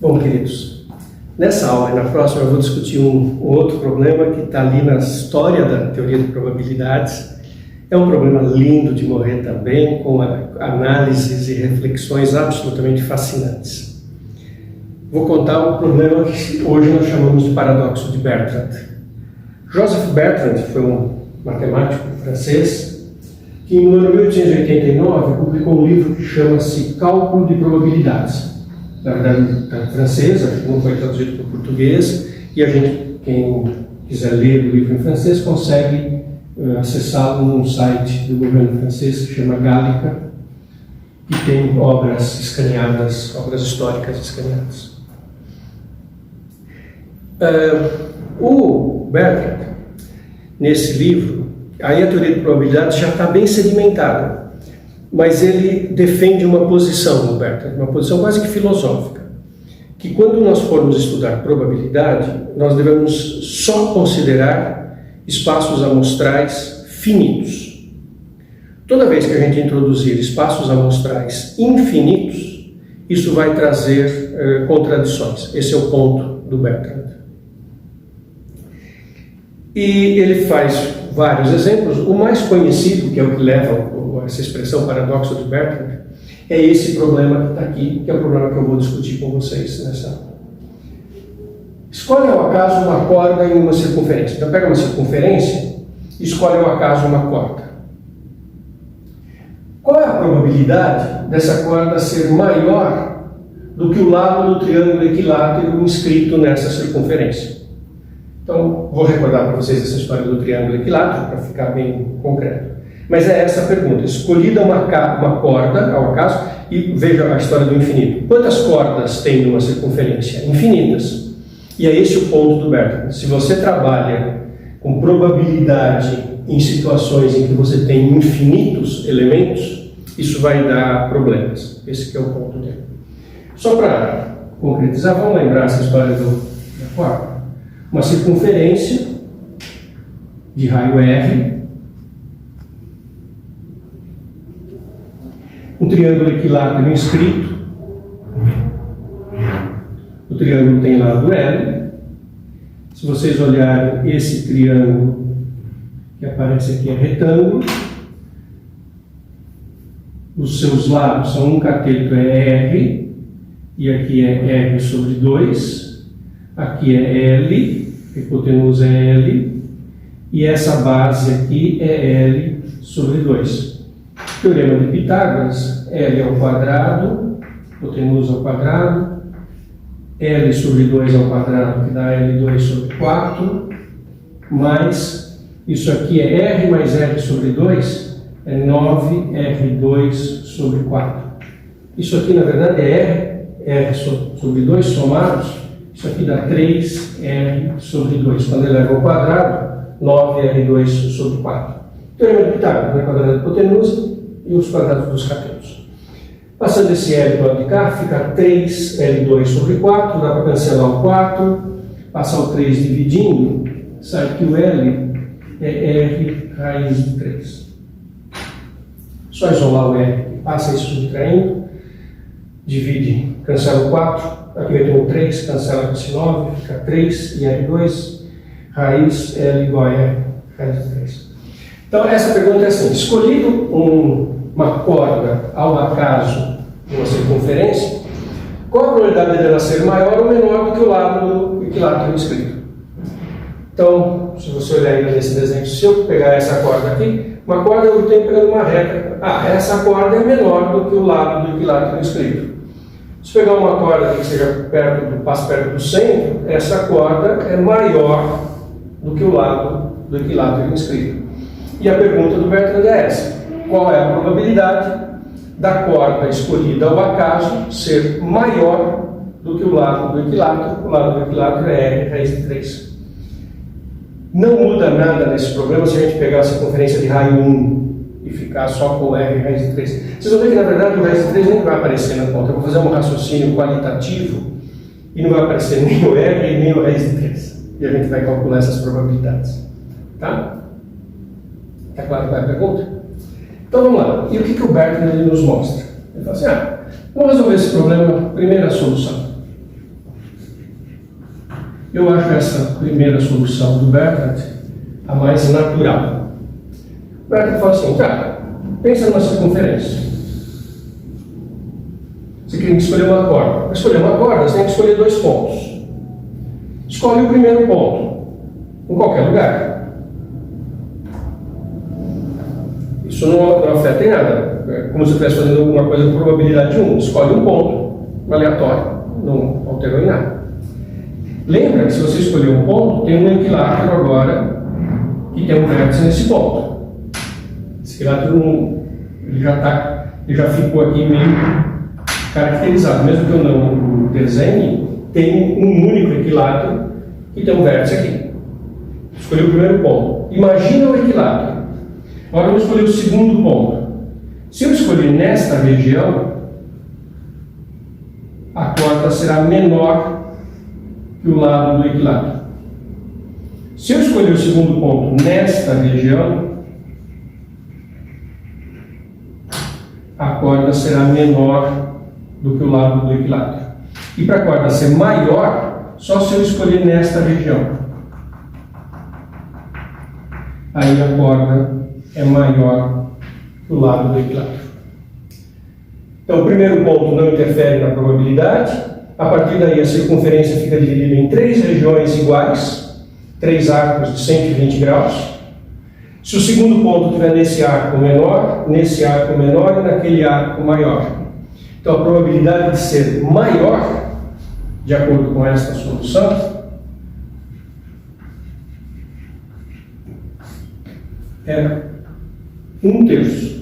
Bom, queridos, nessa aula e na próxima eu vou discutir um outro problema que está ali na história da teoria de probabilidades. É um problema lindo de morrer também, com análises e reflexões absolutamente fascinantes. Vou contar um problema que hoje nós chamamos de paradoxo de Bertrand. Joseph Bertrand foi um matemático francês que, no ano 1889, publicou um livro que chama-se Cálculo de Probabilidades. Na verdade, está em francês, acho que não foi traduzido para o português, e quem quiser ler o livro em francês, consegue acessá-lo num site do governo francês que chama Gallica, que tem obras escaneadas, obras históricas escaneadas. O Bertrand, nesse livro, aí a teoria de probabilidades já está bem sedimentada, mas ele defende uma posição no Bertrand, uma posição quase que filosófica, que quando nós formos estudar probabilidade, nós devemos só considerar espaços amostrais finitos. Toda vez que a gente introduzir espaços amostrais infinitos, isso vai trazer contradições. Esse é o ponto do Bertrand. E ele faz vários exemplos. O mais conhecido, que é o que leva a essa expressão paradoxo de Bertrand, é esse problema que está aqui, que é o problema que eu vou discutir com vocês nessa aula. Escolhe ao acaso uma corda em uma circunferência. Então pega uma circunferência e escolhe ao acaso uma corda. Qual é a probabilidade dessa corda ser maior do que o lado do triângulo equilátero inscrito nessa circunferência? Então, vou recordar para vocês essa história do triângulo equilátero, para ficar bem concreto. Mas é essa a pergunta. Escolhida uma corda ao acaso, e veja a história do infinito. Quantas cordas tem numa circunferência? Infinitas. E é esse o ponto do Bertrand. Se você trabalha com probabilidade em situações em que você tem infinitos elementos, isso vai dar problemas. Esse que é o ponto dele. Só para concretizar, vamos lembrar essa história da corda. Uma circunferência de raio R, um triângulo equilátero inscrito. O triângulo tem lado L. Se vocês olharem esse triângulo que aparece aqui é retângulo. Os seus lados são um cateto é R, e aqui é R sobre 2. Aqui é L, a hipotenusa é L, e essa base aqui é L sobre 2. Teorema de Pitágoras, L ao quadrado, hipotenusa ao quadrado, L sobre 2 ao quadrado, que dá L2 sobre 4, mais, isso aqui é R mais R sobre 2, é 9R2 sobre 4. Isso aqui, na verdade, é R sobre 2 somados. Isso aqui dá 3R sobre 2. Quando ele leva ao quadrado, 9R2 sobre 4. Teorema de Pitágoras, né? Quadrado da hipotenusa e os quadrados dos catetos. Passando esse L para o lado de cá, fica 3L2 sobre 4. Dá para cancelar o 4. Passar o 3 dividindo, sai que o L é R raiz de 3. Só isolar o L. Passa isso subtraindo. Divide, cancela o 4. Aqui vai ter um 3, cancela com esse 9, fica 3 e R2, raiz L igual a R, raiz de 3. Então, essa pergunta é assim: escolhido uma corda ao acaso de uma circunferência, qual a probabilidade dela ser maior ou menor do que o lado do equilátero inscrito? Então, se você olhar ainda nesse desenho, se eu pegar essa corda aqui, uma corda eu tenho pegando uma reta, essa corda é menor do que o lado do equilátero inscrito. Se pegar uma corda que seja passe perto do centro, essa corda é maior do que o lado do equilátero inscrito. E a pergunta do Bertrand é essa: qual é a probabilidade da corda escolhida ao acaso ser maior do que o lado do equilátero? O lado do equilátero é R raiz de 3. Não muda nada nesse problema se a gente pegar a circunferência de raio 1 e ficar só com R raiz de 3. Vocês vão ver que, na verdade, o raiz de 3 nem vai aparecer na conta. Eu vou fazer um raciocínio qualitativo e não vai aparecer nem o R nem o raiz de 3. E a gente vai calcular essas probabilidades. Tá? Está claro qual é a pergunta? Então, vamos lá. E o que o Bertrand nos mostra? Ele fala assim, vamos resolver esse problema, primeira solução. Eu acho essa primeira solução do Bertrand a mais natural. O Bertrand fala assim, cara, pensa numa circunferência. Você tem que escolher uma corda. Para escolher uma corda, você tem que escolher 2 pontos. Escolhe o primeiro ponto, em qualquer lugar. Isso não afeta em nada. É como se você estivesse fazendo alguma coisa com probabilidade de 1. Escolhe um ponto aleatório, não alterou em nada. Lembra que se você escolher um ponto, tem um equilátero agora que tem um vértice nesse ponto. Esse equilátero ele já ficou aqui meio caracterizado. Mesmo que eu não desenhe, tem um único equilátero que tem um vértice aqui. Escolhi o primeiro ponto. Imagina o equilátero. Agora eu vou escolher o segundo ponto. Se eu escolher nesta região, a corda será menor que o lado do equilátero. Se eu escolher o segundo ponto nesta região, a corda será menor do que o lado do equilátero. E para a corda ser maior, só se eu escolher nesta região. Aí a corda é maior que o lado do equilátero. Então, o primeiro ponto não interfere na probabilidade. A partir daí, a circunferência fica dividida em 3 regiões iguais, 3 arcos de 120 graus. Se o segundo ponto estiver nesse arco menor e naquele arco maior. Então, a probabilidade de ser maior, de acordo com esta solução, é 1/3.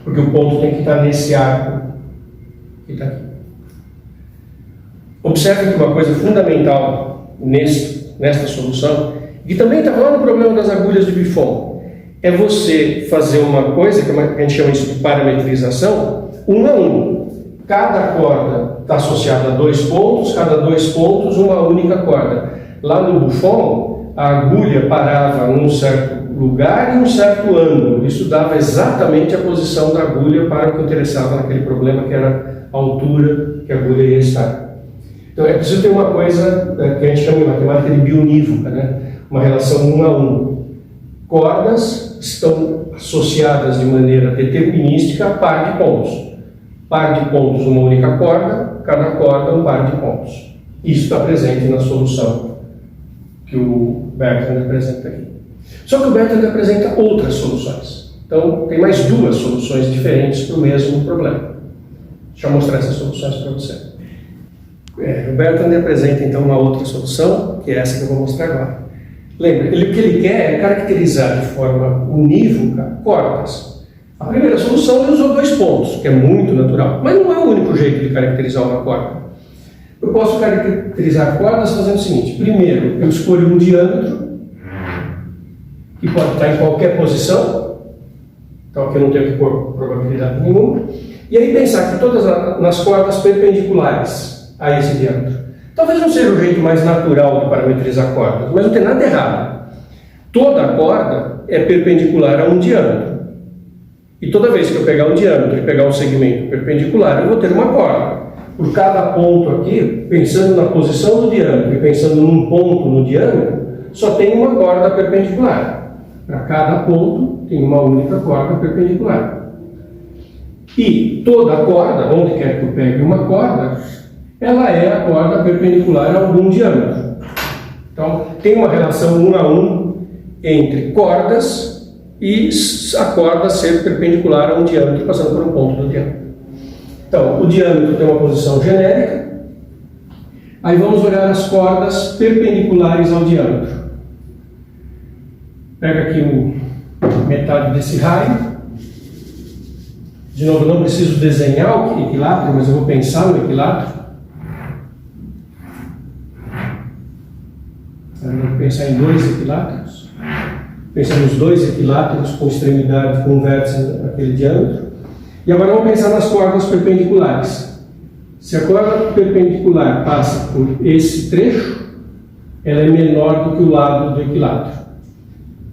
Porque o ponto tem que estar nesse arco que está aqui. Observe que uma coisa fundamental nesta solução, e também está lá no problema das agulhas de Buffon, é você fazer uma coisa que a gente chama isso de parametrização, 1 a 1. Cada corda está associada a 2 pontos, cada 2 pontos uma única corda. Lá no Buffon, a agulha parava num certo lugar e um certo ângulo. Isso dava exatamente a posição da agulha para o que interessava naquele problema, que era a altura que a agulha ia estar. Então é preciso ter uma coisa que a gente chama em matemática de bionívoca, né? Uma relação 1 a 1. Cordas estão associadas de maneira determinística a par de pontos. Par de pontos, uma única corda, cada corda um par de pontos. Isso está presente na solução que o Bertrand apresenta aqui. Só que o Bertrand apresenta outras soluções. Então, tem mais 2 soluções diferentes para o mesmo problema. Deixa eu mostrar essas soluções para você. O Bertrand apresenta, então, uma outra solução, que é essa que eu vou mostrar agora. Lembra, o que ele quer é caracterizar de forma unívoca cordas. A primeira solução ele usou 2 pontos, que é muito natural, mas não é o único jeito de caracterizar uma corda. Eu posso caracterizar cordas fazendo o seguinte: primeiro, eu escolho um diâmetro, que pode estar em qualquer posição, então aqui eu não tenho que pôr probabilidade nenhuma, e aí pensar que todas nas cordas perpendiculares a esse diâmetro. Talvez não seja o jeito mais natural de parametrizar cordas, mas não tem nada errado. Toda corda é perpendicular a um diâmetro. E toda vez que eu pegar um diâmetro e pegar um segmento perpendicular, eu vou ter uma corda. Por cada ponto aqui, pensando na posição do diâmetro e pensando num ponto no diâmetro, só tem uma corda perpendicular. Para cada ponto, tem uma única corda perpendicular. E toda corda, onde quer que eu pegue uma corda, ela é a corda perpendicular a algum diâmetro. Então, tem uma relação 1 a 1 entre cordas e a corda ser perpendicular a um diâmetro, passando por um ponto do diâmetro. Então, o diâmetro tem uma posição genérica. Aí vamos olhar as cordas perpendiculares ao diâmetro. Pega aqui metade desse raio. De novo, não preciso desenhar o equilátero, mas eu vou pensar no equilátero. Eu vou pensar em 2 equiláteros. Pensamos 2 equiláteros com extremidade, com vértice naquele diâmetro. E agora vamos pensar nas cordas perpendiculares. Se a corda perpendicular passa por esse trecho, ela é menor do que o lado do equilátero.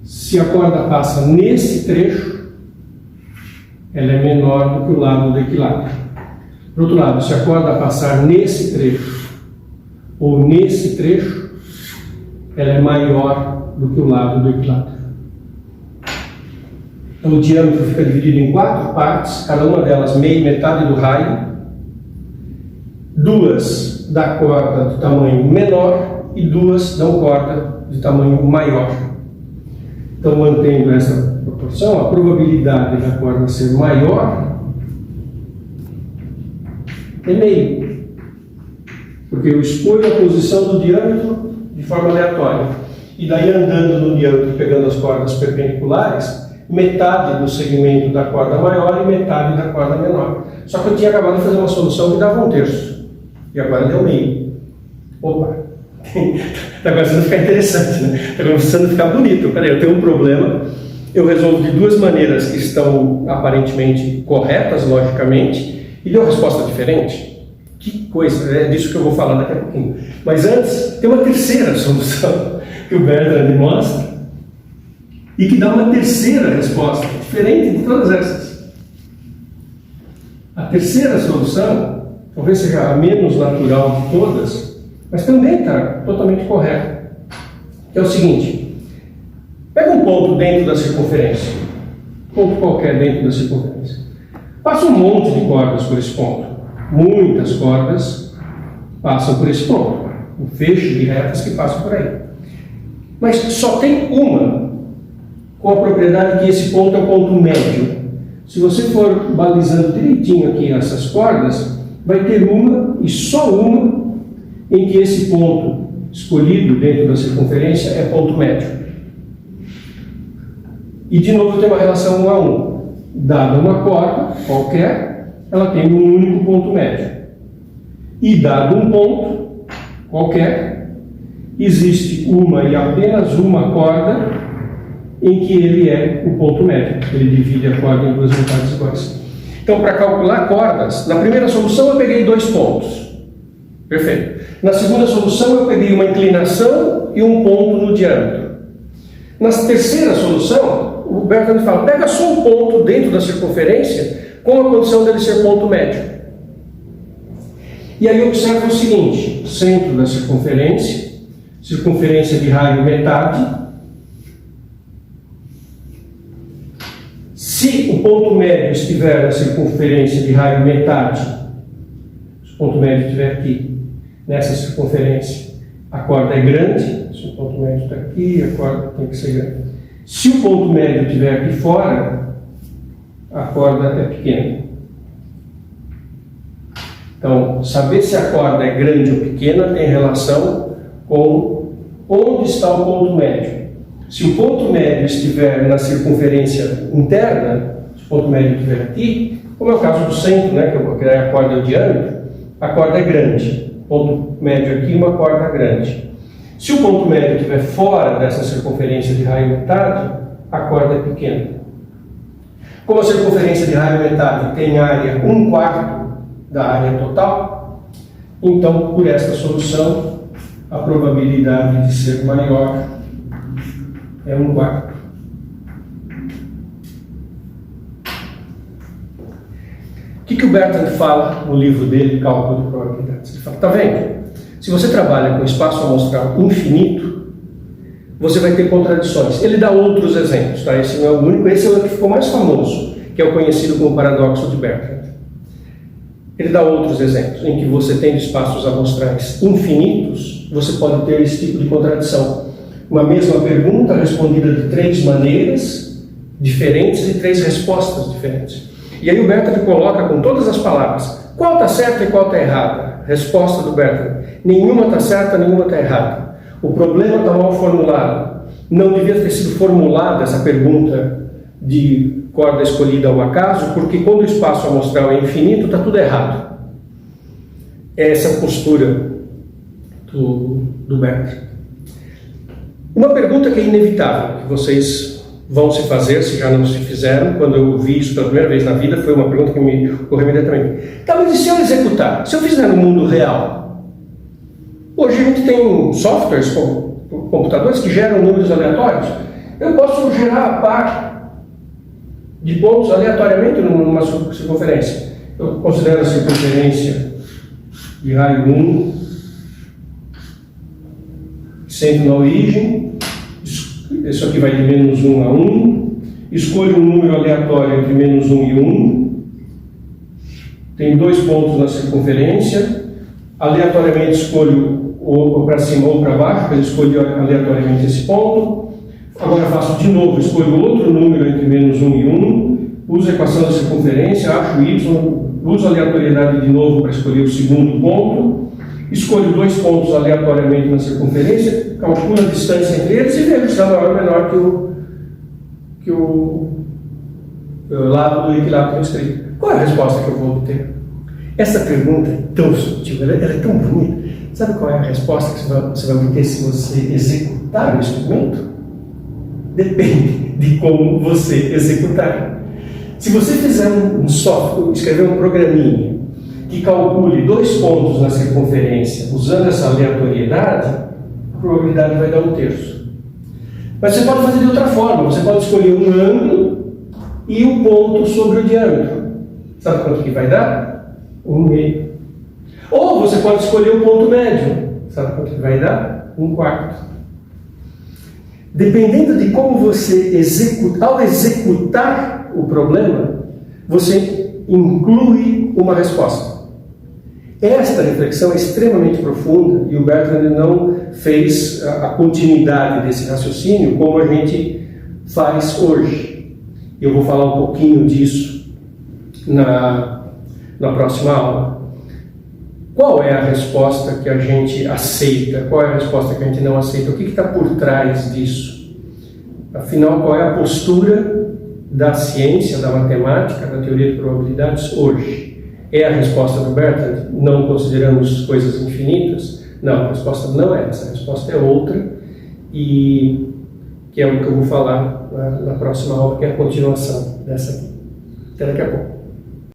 Se a corda passa nesse trecho, ela é menor do que o lado do equilátero. Por outro lado, se a corda passar nesse trecho ou nesse trecho, ela é maior do que o lado do equilátero. Então o diâmetro fica dividido em 4 partes, cada uma delas metade do raio, 2 da corda de tamanho menor e 2 dão corda de tamanho maior. Então, mantendo essa proporção, a probabilidade da corda ser maior é meio, porque eu escolho a posição do diâmetro de forma aleatória, e daí andando no diâmetro, pegando as cordas perpendiculares, metade do segmento da corda maior e metade da corda menor. Só que eu tinha acabado de fazer uma solução que dava 1/3, e agora deu meio. Opa! Está começando a ficar interessante, né? Está começando a ficar bonito. Peraí, eu tenho um problema, eu resolvo de 2 maneiras que estão aparentemente corretas, logicamente, e deu resposta diferente. Que coisa, é disso que eu vou falar daqui a pouquinho. Mas antes, tem uma terceira solução que o Bertrand mostra e que dá uma terceira resposta, diferente de todas essas. A terceira solução, talvez seja a menos natural de todas, mas também está totalmente correta. Que é o seguinte: pega um ponto dentro da circunferência, ponto qualquer dentro da circunferência, passa um monte de cordas por esse ponto, muitas cordas passam por esse ponto, um feixe de retas que passam por aí, mas só tem uma com a propriedade que esse ponto é o ponto médio. Se você for balizando direitinho aqui essas cordas, vai ter uma e só uma em que esse ponto escolhido dentro da circunferência é ponto médio. E de novo tem uma relação 1 a 1. Dada uma corda qualquer, ela tem um único ponto médio. E dado um ponto qualquer, existe uma e apenas uma corda em que ele é o ponto médio. Ele divide a corda em 2 metades iguais. Então, para calcular cordas, na primeira solução eu peguei 2 pontos. Perfeito. Na segunda solução eu peguei uma inclinação e um ponto no diâmetro. Na terceira solução, o Bertrand fala, pega só um ponto dentro da circunferência com a condição dele ser ponto médio. E aí observa o seguinte: centro da circunferência, circunferência de raio metade. Se o ponto médio estiver na circunferência de raio metade, se o ponto médio estiver aqui, nessa circunferência, a corda é grande. Se o ponto médio está aqui, a corda tem que ser grande. Se o ponto médio estiver aqui fora, a corda é pequena. Então, saber se a corda é grande ou pequena tem relação com onde está o ponto médio. Se o ponto médio estiver na circunferência interna, se o ponto médio estiver aqui, como é o caso do centro, né, que é a corda é o diâmetro, a corda é grande. Ponto médio aqui, uma corda grande. Se o ponto médio estiver fora dessa circunferência de raio metade, a corda é pequena. Como a circunferência de raio metade tem área 1/4 da área total, então, por esta solução, a probabilidade de ser maior é 1/4. O que o Bertrand fala no livro dele, Cálculo de Probabilidades? Ele fala, está vendo? Se você trabalha com espaço amostral infinito, você vai ter contradições. Ele dá outros exemplos, tá? Esse não é o único, esse é o que ficou mais famoso, que é o conhecido como paradoxo de Bertrand. Ele dá outros exemplos, em que você tem espaços amostrais infinitos, você pode ter esse tipo de contradição. Uma mesma pergunta respondida de 3 maneiras diferentes e 3 respostas diferentes. E aí o Bertrand coloca com todas as palavras, qual está certa e qual está errada? Resposta do Bertrand, nenhuma está certa, nenhuma está errada. O problema está mal formulado. Não devia ter sido formulada essa pergunta de corda escolhida ao acaso, porque quando o espaço amostral é infinito, está tudo errado. É essa a postura do Bertrand. Uma pergunta que é inevitável, que vocês vão se fazer, se já não se fizeram. Quando eu vi isso pela primeira vez na vida, foi uma pergunta que me ocorreu imediatamente. Tá, mas e se eu executar? Se eu fizer no mundo real? Hoje a gente tem softwares, computadores que geram números aleatórios. Eu posso gerar a par de pontos aleatoriamente numa circunferência. Eu considero a circunferência de raio 1 centro na origem, isso aqui vai de menos 1 a 1, escolho um número aleatório entre menos 1 e 1, tem 2 pontos na circunferência, aleatoriamente escolho ou para cima ou para baixo, eu escolho aleatoriamente esse ponto, agora faço de novo, escolho outro número entre menos 1 e 1, uso a equação da circunferência, acho y, uso a aleatoriedade de novo para escolher o segundo ponto, escolho 2 pontos aleatoriamente na circunferência, calculo a distância entre eles e vejo se está maior ou menor que o lado do equilátero escrito. Qual é a resposta que eu vou obter? Essa pergunta é tão sutil, ela é tão bonita. Sabe qual é a resposta que você vai obter se você executar o instrumento? Depende de como você executar. Se você fizer um software, escrever um programinha que calcule 2 pontos na circunferência usando essa aleatoriedade, a probabilidade vai dar 1/3. Mas você pode fazer de outra forma, você pode escolher um ângulo e um ponto sobre o diâmetro. Sabe quanto que vai dar? 1/2. Ou você pode escolher o ponto médio. Sabe quanto que vai dar? 1/4. Dependendo de como você executa, ao executar o problema, você inclui uma resposta. Esta reflexão é extremamente profunda e o Bertrand não fez a continuidade desse raciocínio como a gente faz hoje. Eu vou falar um pouquinho disso na próxima aula. Qual é a resposta que a gente aceita? Qual é a resposta que a gente não aceita? O que está por trás disso? Afinal, qual é a postura da ciência, da matemática, da teoria de probabilidades hoje? É a resposta do Bertrand? Não consideramos coisas infinitas? Não, a resposta não é essa. A resposta é outra, e que é o que eu vou falar na próxima aula, que é a continuação dessa aqui. Até daqui a pouco.